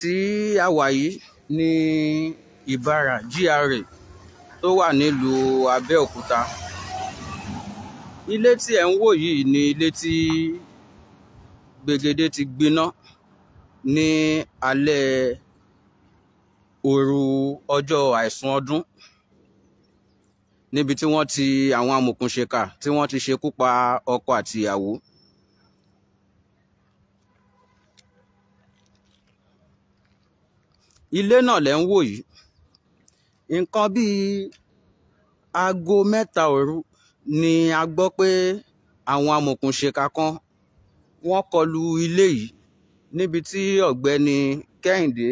tí a wà yìí ní Ìbàrà GRA tó wà nílùú Abẹ́òkúta. Ilé tí ẹ̀ ń wò yìí ni ilé tí Gbegede ti gbiná ní alẹ́ òru ọjọ́ àìsùn ọdún, níbi tí wọ́n ti àwọn Amookun Sika tí wọ́n ti ṣekú pa ọkọ àti ìyàwó. Ilé náà lẹ́ ń wò yìí. Nǹkan bíi aago 3 òru ni a gbọ́ pé àwọn Amookun Sika kan wọ́n kọlu ilé yìí, níbi tí ọ̀gbẹ́ni Kẹ́hìndé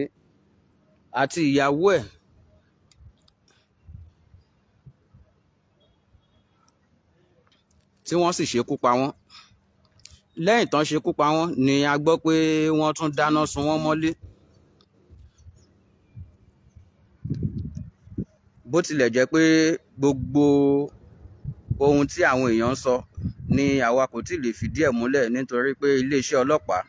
àti ìyàwó ẹ̀ tí wọ́n sì ṣekú pa wọ́n. Lẹ́yìn tán ṣekú pa wọ́n ni a gbọ́ pé wọ́n tún dáná sun wọ́n mọ́lé. Bó tilẹ̀ jẹ́ pé gbogbo ohun tí àwọn èèyàn ń sọ ni àwa kò tí ì lè fìdí ẹ̀ múlẹ̀, nítorí pé iléeṣẹ́ ọlọ́pàá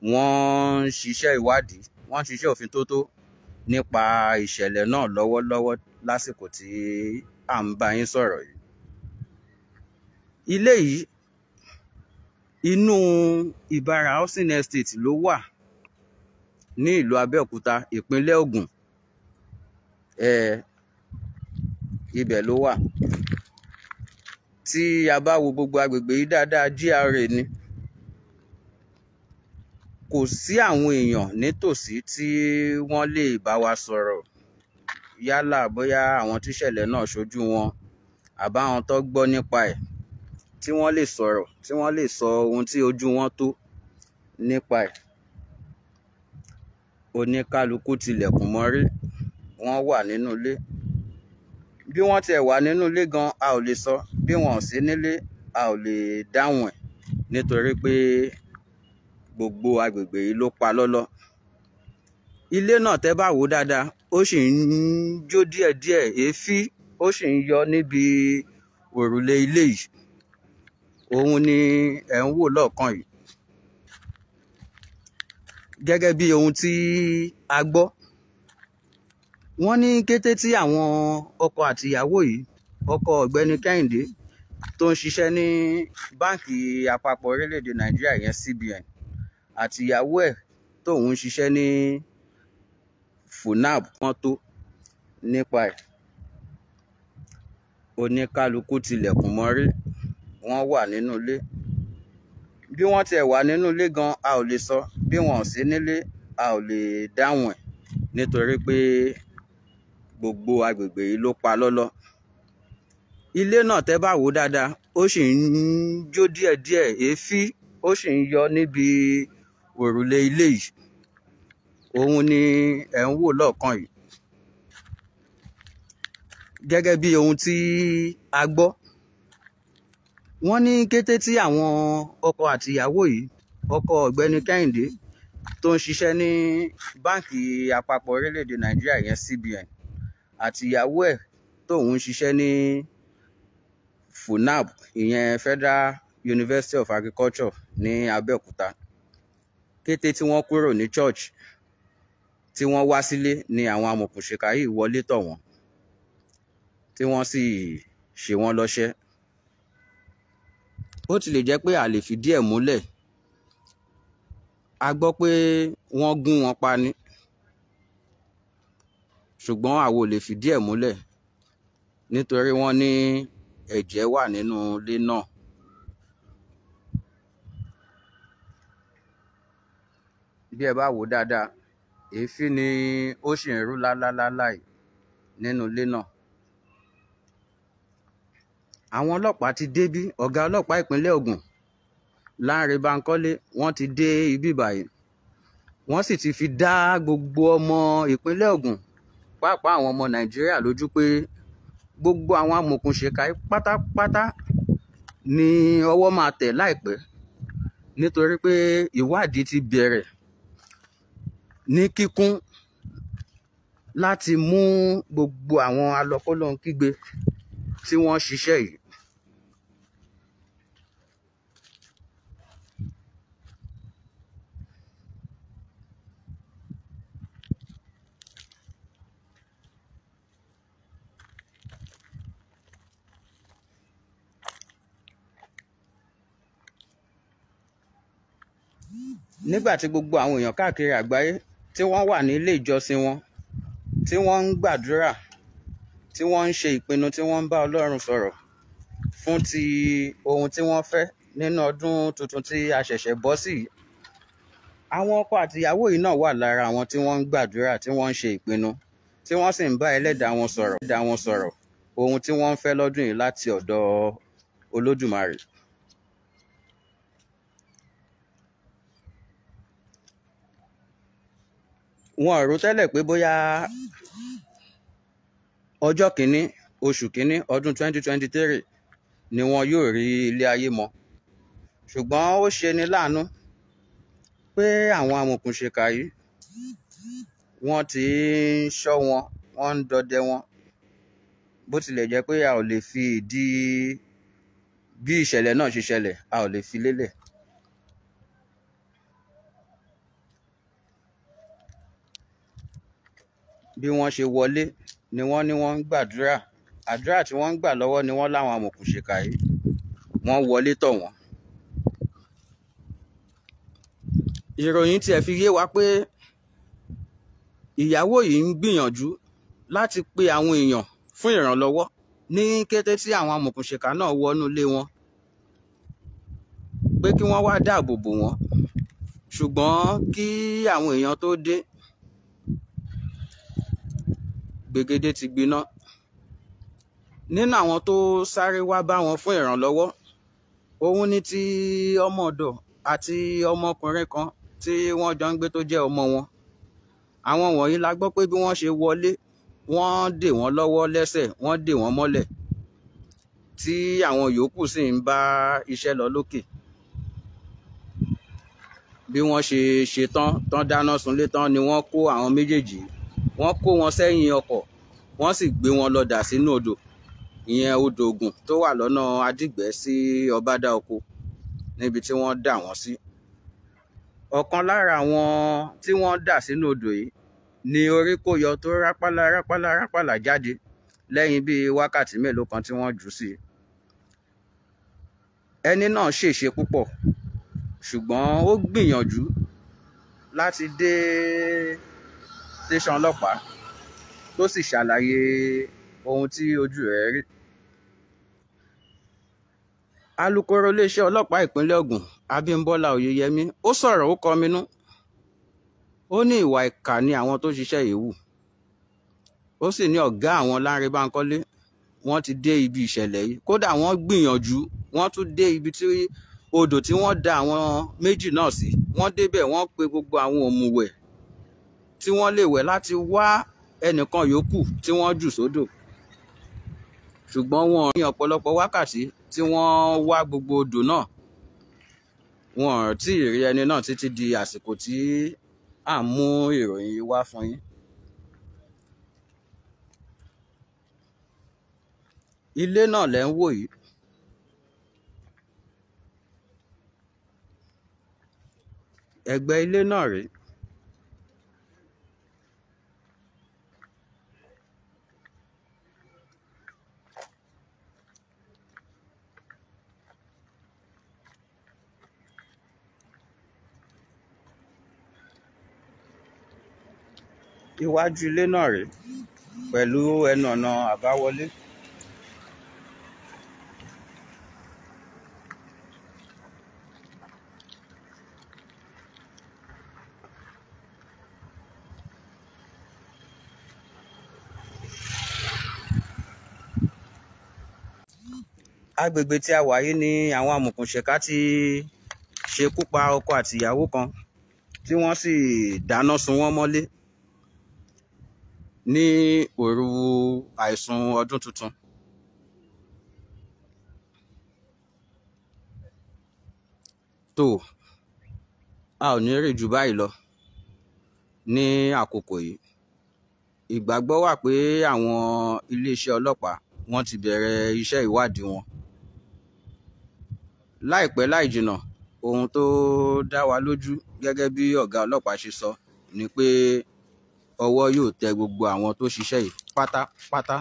wọ́n ń ṣiṣẹ́ ìwádìí, wọ́n ń ṣiṣẹ́ òfíntótó nípa ìṣẹ̀lẹ̀ náà lọ́wọ́lọ́wọ́ lásìkò tí à ń bá yín sọ̀rọ̀ yìí. Ilé yìí inú Ìbàrà Housing Estate ló wà ní ìlú Abẹ́òkúta, ìpínlẹ̀ Ògùn. Ibẹ̀ ló wà. Tí a bá wo gbogbo agbègbè yìí dáadáa, GRA ni. Kò sí àwọn èèyàn nítòsí tí wọ́n lè bá wa sọ̀rọ̀, yálà bóyá àwọn tíṣẹ̀lẹ̀ náà ṣojú wọn àbáwọn tó gbọ́ nípa ẹ̀, tí wọ́n lè sọ̀rọ̀, tí wọ́n lè sọ ohun tí ojú wọn tó nípa ẹ̀. Oníkálukú tilẹ̀kùn mọ́rí, wọ́n wà nínú ilé. Bí wọ́n tiẹ̀ wà nínú ilé gan, a ò lè sọ. Bí wọn ò sí nílé, a ò lè dáhùn ẹ̀, nítorí pé gbogbo agbègbè yìí ló pa lọ́lọ́. Ilé náà tẹ́ bá wò dáadáa, ó sì ń jó díẹ̀díẹ̀, èéfín ó sì ń yọ níbi òrùlé ilé yìí. Òun ni ẹ̀ ń wò lọ́ọ̀kan yìí. Gẹ́gẹ́ bí ohun tí a gbọ́, wọ́n ní kété tí àwọn ọkọ àti ìyàwó yìí, ọkọ ọ̀gbẹ́ni Kẹ́hìndé tó ń ṣiṣẹ́ ní báǹkì àpapọ̀ orílẹ̀-èdè Nàìjíríà yẹn CBN, àti ìyàwó ẹ̀ tóun ń ṣiṣẹ́ ní FUNAB, wọ́n tó nípa ẹ̀. Oníkálukú tilẹ̀kùn mọ́rí, wọ́n wà nínú ilé. Bí wọ́n tiẹ̀ wà nínú ilé gan, a ò lè sọ. Bí wọn ò sí nílé, a ò lè dáhùn ẹ̀, nítorí pé gbogbo agbègbè yìí ló pa lọ́lọ́. Ilé náà tẹ́ bá wò dáadáa, ó sì ń jó díẹ̀díẹ̀, èéfín ó sì ń yọ níbi òrùlé ilé yìí. Òun ni ẹ̀ ń wò lọ́ọ̀kan yìí. Gẹ́gẹ́ bí ohun tí a gbọ́, wọ́n ní kété tí àwọn ọkọ àti ìyàwó yìí, ọkọ ọ̀gbẹ́ni Kẹ́hìndé tó ń ṣiṣẹ́ ní báǹkì àpapọ̀ orílẹ̀-èdè Nàìjíríà yẹn CBN, àti ìyàwó ẹ̀ tóun ń ṣiṣẹ́ ní FUNAB, ìyẹn Federal University of Agriculture ní Abẹ́òkúta. Kété tí wọ́n kúrò ní church tí wọ́n wá sílé ni àwọn Amookun Sika yìí wọlé tọ̀ wọ́n, tí wọ́n sì ṣe wọ́n lọ́ṣẹ́. Ó tilẹ̀ jẹ́ pé a lè fìdí ẹ̀ múlẹ̀. A gbọ́ pé wọ́n gún wọn pa ni, ṣùgbọ́n àwa ò lè fìdí ẹ̀ múlẹ̀, nítorí wọ́n ní ẹ̀jẹ̀ wà nínú ilé náà. Bí ẹ bá wò dáadáa, èéfín ni ó sì ń rú láláláláì nínú ilé náà. Àwọn ọlọ́pàá ti débí, ọ̀gá ọlọ́pàá ìpínlẹ̀ Ògùn Lánrè Bankole, wọ́n ti dé ibí báyìí. Wọ́n sì ti fi dá gbogbo ọmọ ìpínlẹ̀ Ògùn, pàápàá àwọn ọmọ Nàìjíríà lójú pé gbogbo àwọn Amookun Sika pátápátá ni ọwọ́ máa tẹ̀ láìpẹ́, nítorí pé ìwádìí ti bẹ̀rẹ̀ ní kíkún láti mú gbogbo àwọn alọ́kólóhunkígbe tí wọ́n ṣiṣẹ́ yìí. nígbà tí gbogbo àwọn èèyàn káàkiri àgbáyé tí wọ́n wà ní ilé ìjọsìn wọn, tí wọ́n ń gbàdúrà, tí wọ́n ń ṣe ìpinnu, tí wọ́n ń bá Ọlọ́run sọ̀rọ̀ fún ti ohun tí wọ́n fẹ́ nínú ọdún tuntun tí a ṣẹ̀ṣẹ̀ bọ́ sí. Àwọn ọkọ àti ìyàwó yìí náà wà lára àwọn tí wọ́n ń gbàdúrà, tí wọ́n ń ṣe ìpinnu, tí wọ́n sì ń bá ẹlẹ́dàá wọn sọ̀rọ̀ ohun tí wọ́n ń fẹ́ lọ́dún yìí láti ọ̀dọ̀ Olódùmarè. Wọn ò rò tẹ́lẹ̀ pé bóyá ọjọ́ kìíní oṣù kìíní ọdún 2023 ni wọn yóò rí ilé ayé mọ́, ṣùgbọ́n ó ṣe ni láàánú pé àwọn amòòkùnṣìkà yìí wọ́n ti ń ṣọ́ wọn, wọ́n ń dọdẹ wọn, bó tilẹ̀ jẹ́ pé a ò lè fi ìdí bí ìṣẹ̀lẹ̀ náà ṣe ṣẹlẹ̀, a ò lè fi lélẹ̀. Bí wọ́n ṣe wọlé ni wọ́n ní wọ́n ń gbàdúrà, àdúrà tí wọ́n ń gbà lọ́wọ́ ni wọ́n láwọn amòòkùnṣìkà yìí wọ́n wọlé tọ̀ wọ́n. Ìròyìn tiẹ̀ fi yé wa pé ìyàwó yìí ń gbìyànjú láti pe àwọn èèyàn fún ìrànlọ́wọ́ ní kété tí àwọn amòòkùnṣìkà náà wọnú ilé wọn, pé kí wọ́n wá dáàbò bò wọ́n, ṣùgbọ́n kí àwọn èèyàn tó dé, Gbegede ti gbiná. Nínú àwọn tó sáré wá bá wọn fún ìrànlọ́wọ́, òun ni ti ọmọ ọ̀dọ̀ àti ọmọkùnrin kan tí wọ́n jọ ń gbé tó jẹ́ ọmọ wọn. Àwọn wọ̀nyí la gbọ́ pé bí wọ́n ṣe wọlé, wọ́n dè wọ́n lọ́wọ́ lẹ́sẹ̀, wọ́n dè wọ́n mọ́lẹ̀, tí àwọn yòókù sì ń bá iṣẹ́ lọ lókè. Bí wọ́n ṣe ṣetán tán dáná sunlé tán ni wọ́n kó àwọn méjèèjì, wọ́n kó wọn sẹ́yìn ọkọ̀, wọ́n sì gbé wọn lọ dà sínú odò, ìyẹn odò Ògùn tó wà lọ́nà Adígbẹ́ sí Ọbádá Oko, níbi tí wọ́n dà wọ́n sí. Ọ̀kan lára àwọn tí wọ́n dà sínú odò yìí ni orí kó yọ tó rápálá jáde lẹ́yìn bíi wákàtí mélòó kan tí wọ́n jù sí. Ẹni náà ṣèṣe púpọ̀, ṣùgbọ́n ó gbìyànjú láti dé tẹ̀sán ọlọ́pàá tó sì ṣàlàyé ohun tí ojú rẹ̀ rí. Alukoro iléeṣẹ́ ọlọ́pàá ìpínlẹ̀ Ògùn, Abímbọ́lá Oyèyẹmí, ó sọ̀rọ̀, ó kọminú. Ó ní ìwà ìkà ni àwọn tó ṣiṣẹ́ yìí hù. Ó sì ní ọ̀gá àwọn Lánrè Bánkọ́lé wọ́n ti dé ibi ìṣẹ̀lẹ̀ yìí, kódà wọ́n gbìyànjú, wọ́n tún dé ibi tí odò tí wọ́n da àwọn méjì náà sí, wọ́n débẹ̀, wọ́n pe gbogbo àwọn òmùwẹ̀ tí wọ́n lè wẹ̀ láti wá ẹnìkan yòókù tí wọ́n jù sódò, ṣùgbọ́n wọn ní ọ̀pọ̀lọpọ̀ wákàtí tí wọ́n wá gbogbo odò náà, wọn ò tí ì rí ẹni náà títí di àsìkò tí à ń mú ìròyìn yìí wá fún yín. Ilé náà lẹ́ ń wò yìí. Ẹ̀gbẹ́ ilé náà rèé. Iwájú ilé náà rèé pẹ̀lú ẹnu ọ̀nà àbáwọlé. Agbègbè tí a wà yìí ni àwọn amòòkùnṣìkà ti ṣekú pa ọkọ àti ìyàwó kan tí wọ́n sì dáná sun wọ́n mọ́lé ní òru àìsùn ọdún tuntun. Tó, a ò ní rí jù báyìí lọ ní àkókò yìí. Ìgbàgbọ́ wà pé àwọn iléeṣẹ́ ọlọ́pàá wọ́n ti bẹ̀rẹ̀ iṣẹ́ ìwádìí wọn. Láìpẹ́ láì jìnnà, ohun tó dá wa lójú gẹ́gẹ́ bí ọ̀gá ọlọ́pàá ṣe sọ ni pé ọwọ́ yóò tẹ gbogbo àwọn tó ṣiṣẹ́ yìí pátápátá.